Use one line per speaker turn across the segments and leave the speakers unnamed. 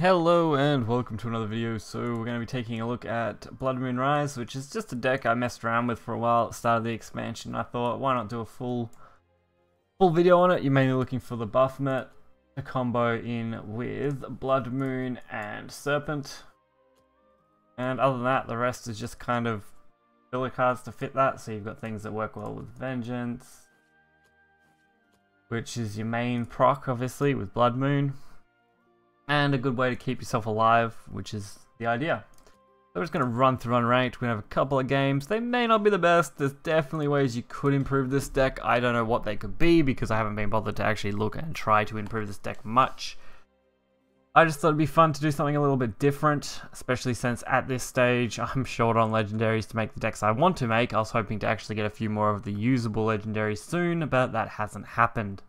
Hello and welcome to another video. So we're going to be taking a look at Blood Moon Rise, which is just a deck I messed around with for a while at the start of the expansion. I thought, why not do a full video on it? You're mainly looking for the buff met to combo in with Blood Moon and Serpent. And other than that, the rest is just kind of filler cards to fit that. So you've got things that work well with Vengeance, which is your main proc obviously with Blood Moon. And a good way to keep yourself alive, which is the idea. So we're just going to run through Unranked. We're going to have a couple of games. They may not be the best. There's definitely ways you could improve this deck. I don't know what they could be because I haven't been bothered to actually look and try to improve this deck much. I just thought it'd be fun to do something a little bit different, especially since at this stage I'm short on legendaries to make the decks I want to make. I was hoping to actually get a few more of the usable legendaries soon, but that hasn't happened.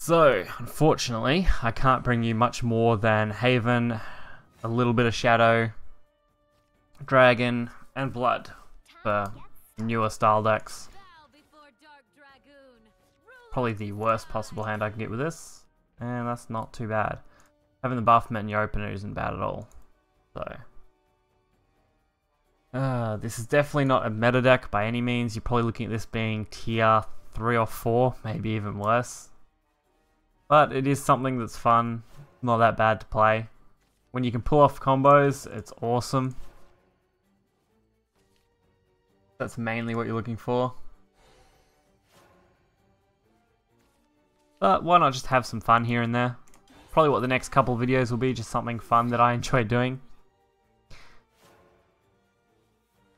So, unfortunately, I can't bring you much more than Haven, a little bit of Shadow, Dragon, and Blood for newer style decks. Probably the worst possible hand I can get with this, and that's not too bad. Having the buff met in your opener isn't bad at all. So, this is definitely not a meta deck by any means. You're probably looking at this being tier 3 or 4, maybe even worse. But it is something that's fun, not that bad to play. When you can pull off combos, it's awesome. That's mainly what you're looking for. But why not just have some fun here and there? Probably what the next couple of videos will be, just something fun that I enjoy doing. If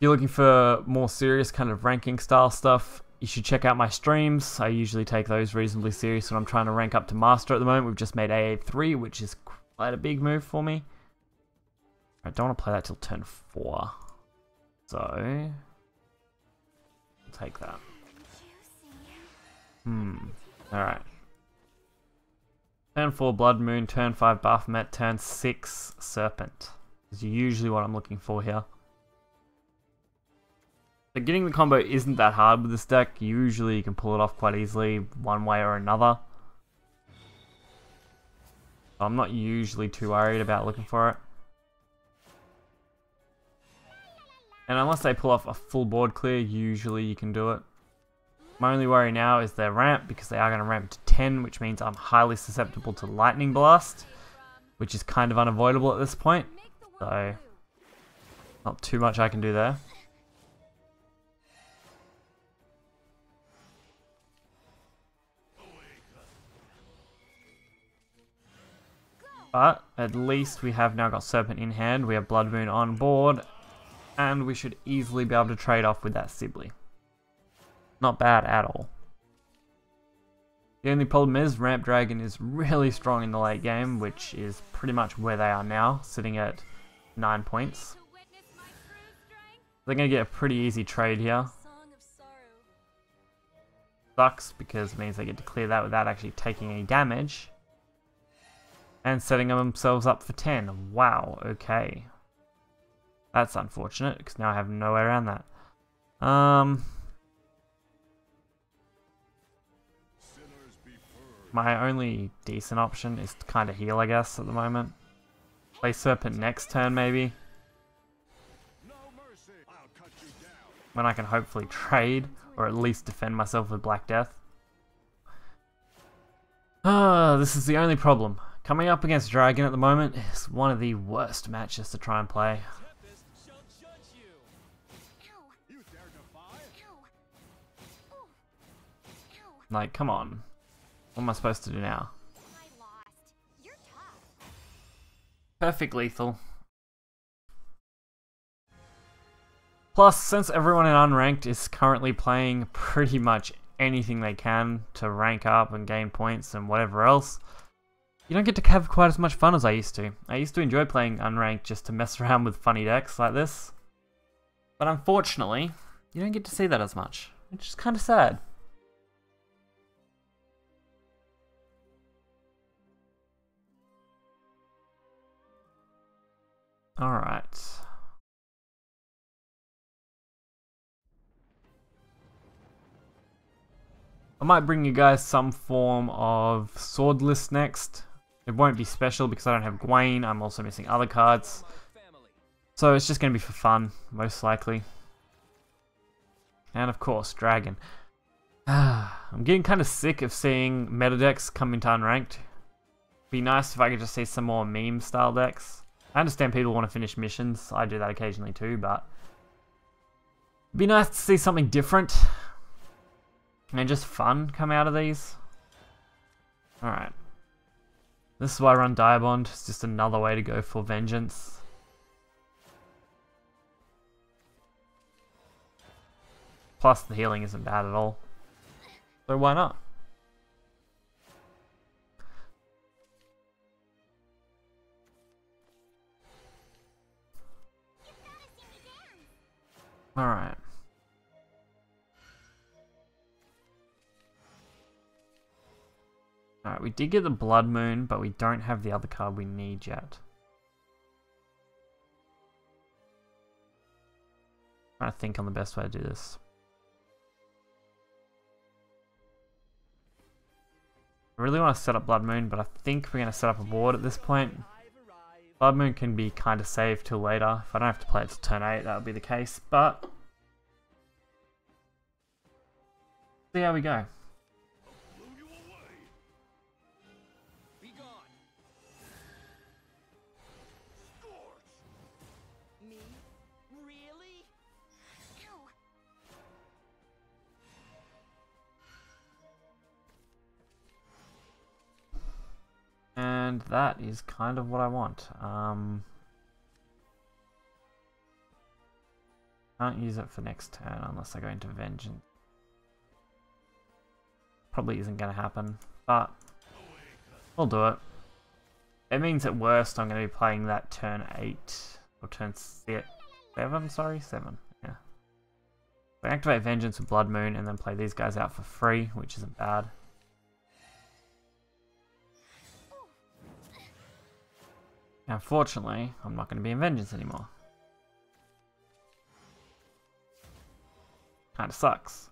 you're looking for more serious kind of ranking style stuff, you should check out my streams. I usually take those reasonably serious when I'm trying to rank up to Master at the moment. We've just made AA3, which is quite a big move for me. I don't want to play that till turn 4. So, I'll take that. Alright. Turn 4 Blood Moon, turn 5 Baphomet, turn 6 Serpent. Is usually what I'm looking for here. But getting the combo isn't that hard with this deck. Usually you can pull it off quite easily one way or another. So I'm not usually too worried about looking for it. And unless they pull off a full board clear, usually you can do it. My only worry now is their ramp, because they are going to ramp to 10, which means I'm highly susceptible to Lightning Blast, which is kind of unavoidable at this point. So, not too much I can do there. But at least we have now got Serpent in hand, we have Blood Moon on board, and we should easily be able to trade off with that Sibley. Not bad at all. The only problem is Ramp Dragon is really strong in the late game, which is pretty much where they are now, sitting at 9 points. They're going to get a pretty easy trade here. Sucks because it means they get to clear that without actually taking any damage. And setting themselves up for 10. Wow, okay. That's unfortunate, because now I have no way around that. My only decent option is to kind of heal, I guess, at the moment. Play Serpent next turn, maybe. When I can hopefully trade, or at least defend myself with Black Death. This is the only problem. Coming up against Dragon at the moment is one of the worst matches to try and play. Like, come on. What am I supposed to do now? Perfect lethal. Plus, since everyone in Unranked is currently playing pretty much anything they can to rank up and gain points and whatever else, you don't get to have quite as much fun as I used to. I used to enjoy playing Unranked just to mess around with funny decks like this. But unfortunately, you don't get to see that as much, which is kind of sad. Alright. I might bring you guys some form of sword list next. It won't be special because I don't have Gwaine. I'm also missing other cards. So it's just going to be for fun, most likely. And of course, Dragon. I'm getting kind of sick of seeing meta decks come into Unranked. Be nice if I could just see some more meme style decks. I understand people want to finish missions. I do that occasionally too, but it'd be nice to see something different and just fun come out of these. Alright. This is why I run Diabond. It's just another way to go for vengeance. Plus the healing isn't bad at all. So why not? Alright. Alright, we did get the Blood Moon, but we don't have the other card we need yet. I'm trying to think on the best way to do this. I really want to set up Blood Moon, but I think we're going to set up a board at this point. Blood Moon can be kind of saved till later. If I don't have to play it till turn 8, that would be the case, but see how we go. And that is kind of what I want. Can't use it for next turn unless I go into Vengeance. Probably isn't going to happen, but we'll do it. It means at worst I'm going to be playing that turn 8, or turn 7, sorry, 7, yeah. So activate Vengeance with Blood Moon and then play these guys out for free, which isn't bad. Unfortunately, I'm not going to be in Vengeance anymore. Kinda sucks.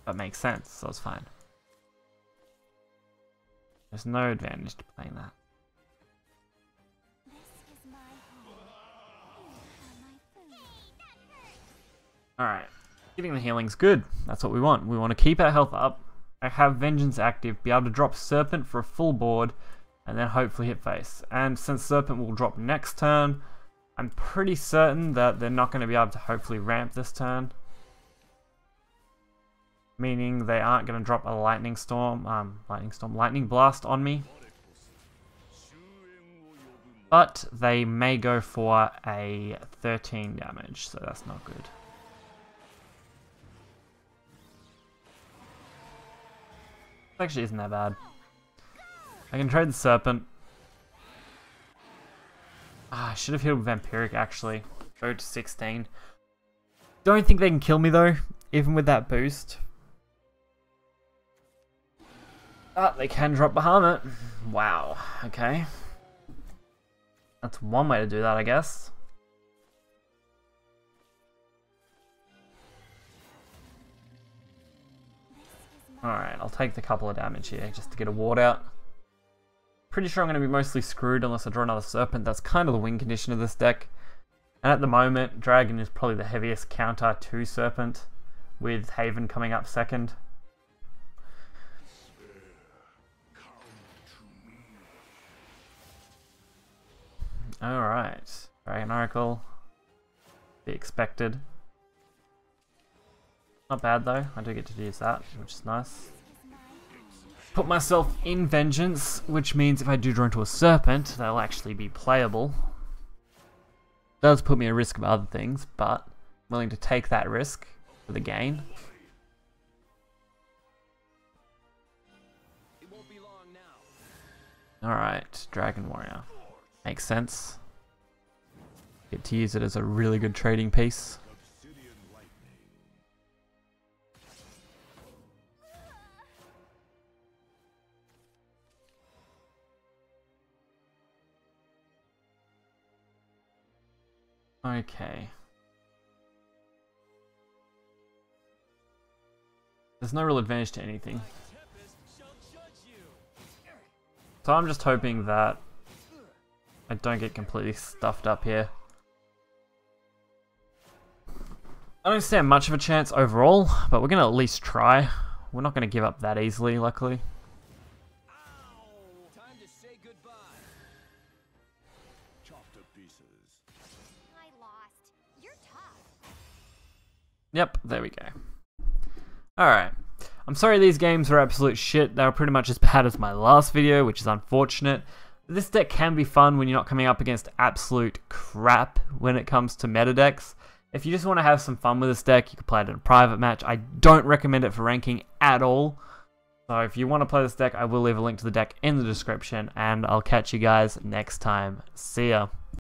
But makes sense, so it's fine. There's no advantage to playing that. Alright, getting the healing's good. That's what we want. We want to keep our health up, have Vengeance active, be able to drop Serpent for a full board, and then hopefully hit face. And since Serpent will drop next turn, I'm pretty certain that they're not going to be able to hopefully ramp this turn. Meaning they aren't going to drop a Lightning Blast on me. But they may go for a 13 damage, so that's not good. Actually isn't that bad. I can trade the Serpent. I should have healed Vampiric actually. Go to 16. Don't think they can kill me though, even with that boost. Ah, they can drop Bahamut. Wow, okay. That's one way to do that, I guess. Alright, I'll take the couple of damage here just to get a ward out. Pretty sure I'm going to be mostly screwed unless I draw another Serpent. That's kind of the win condition of this deck. And at the moment, Dragon is probably the heaviest counter to Serpent, with Haven coming up second. Alright, Dragon Oracle. Be expected. Not bad though, I do get to use that, which is nice. Put myself in Vengeance, which means if I do draw into a Serpent, they'll actually be playable. Does put me at risk of other things, but I'm willing to take that risk for the gain. Alright, Dragon Warrior. Makes sense. Get to use it as a really good trading piece. Okay. There's no real advantage to anything. So I'm just hoping that I don't get completely stuffed up here. I don't stand much of a chance overall, but we're going to at least try. We're not going to give up that easily, luckily.
Time to say goodbye. Chopped to pieces.
I lost. You're tough.
Yep, there we go. Alright. I'm sorry these games are absolute shit. They were pretty much as bad as my last video, which is unfortunate. This deck can be fun when you're not coming up against absolute crap when it comes to meta decks. If you just want to have some fun with this deck, you can play it in a private match. I don't recommend it for ranking at all. So if you want to play this deck, I will leave a link to the deck in the description, and I'll catch you guys next time. See ya.